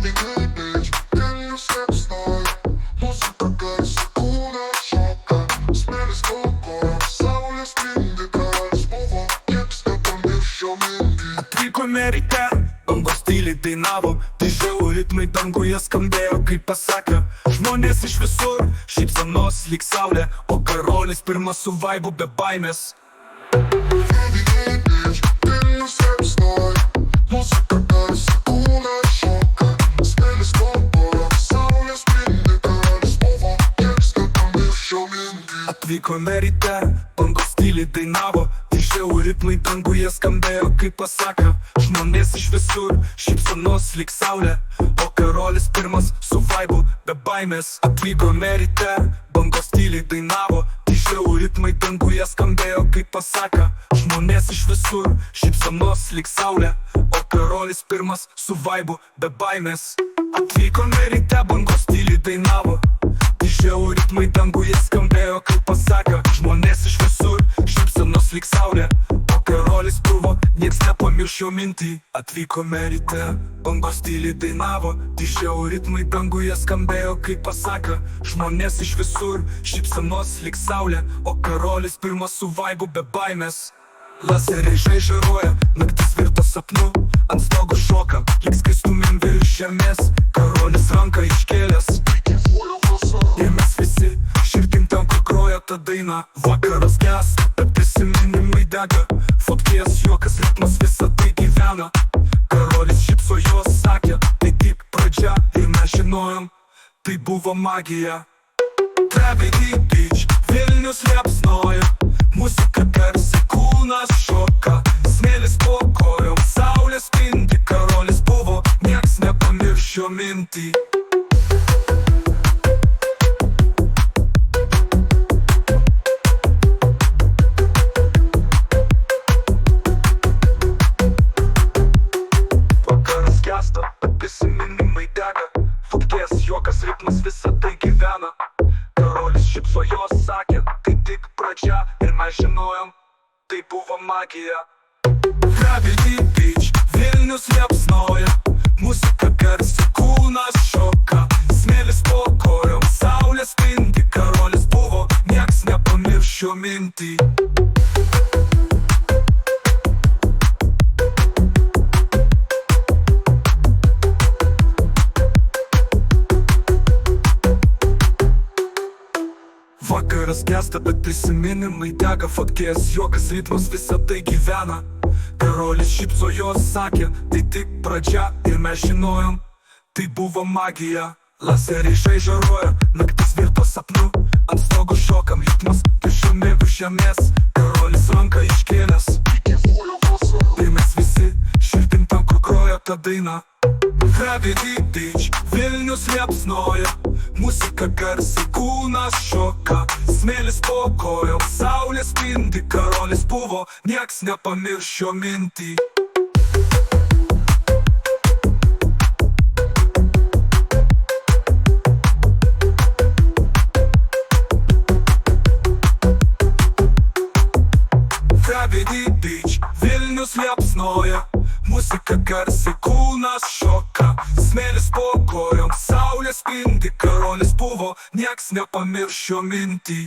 Біч, Вільнюс Лепсной, музика гарси, куна шока, смілі спокою, Сауля спінди, король спово, як степомір, що мінді. Atvico merite, bango stiliai dainavo, tai žiau ritmai danguje skambėjo kaip pasakė. Žmonės iš visur, šypsenos lyg saulė, o karolis pirmas su vaibu be baimės. Біч, Вільнюс Лепсной, музика гарси, куна шока, смілі спокою, Сауля спінди, король спово, як степомір, що мінді. Atvyko merite, bango stiliai dainavo, tai žiau ritmai danguje skambėjo kaip pasakė. Žmonės iš visur, šypsenos lyg saulė, o karolis pirmas su vaibu be baimės. Atvyko merite, bango stiliai dainavo, tai žiau ritmai danguje skambėjo kaip pasakė. Žmonės iš visur, šypsenos lyg saulė, o karolis pirmas su vaibu be baimės. Atvyko merite, bango stiliai dainavo, tai žiau ritmai danguje skambėjo kaip pasakė. Žmonės iš visur, šypsenos lyg saulė, o karolis buvo, nieks nepamiršo mintį. Atvyko merite, bango stiliai dainavo, tai žiau ritmai danguje skambėjo kaip pasakė. Žmonės iš visur, šypsenos lyg saulė, o karolis pirmas su vaibu be baimės. Laseriai žaižaruoja, naktis virto sapnu, ant stogo šoka, lyg skaistumėm virš žemės. Karolis ranką iškėlęs, ir mes visi širdim ten, kur groja ta daina. Vakaras gęsta, bet prisiminimai dega, fotkės juokas, ritmas visą tai gyvena. Karolis šypsojos sakė, tai tik pradžia, ir mes žinojom, tai buvo magija. Tragedy Beach, Vilnius liepsnoja, muzika garsi, kūnas šoka, smėlis po kojom, saulė spindi, karolis buvo, nieks nepamiršo mintį. Vakaras gęsta, bet prisiminimai dega, fotkės juokas, ritmas visą tai gyvena. Karolis šypsojos sakė, tai tik pradžia, ir mes žinojom, tai buvo magija. Tragedy Beach, Vilnius liepsnoja, muzika garsi, kūnas šoka, smėlis po kojom, saulė spindi, karolis buvo, nieks nepamiršo mintį. Vakaras gęsta, bet prisiminimai dega, fotkės juokas, ritmas visą tai gyvena. Karolis šypsojos sakė, tai tik pradžia, ir mes žinojom, tai buvo magija. Laseriai žaižaruoja, naktis virto sapnu, ant stogo šokam, ritmas viršumi virš žemės. Karolis ranką iškėlęs, ir mes visi širdim ten, kur groja ta daina. Tragedy Beach, Vilnius liepsnoja, muzika garsi, kūnas šoka, smėlis po kojom, saulė spindi, karolis buvo, nieks nepamiršo mintį. Tragedy Beach, Vilnius liepsnoja, muzika garsi, kūnas šoka, smėlis po kojom, saulė spindi, karolis buvo, nieks nepamiršo mintį.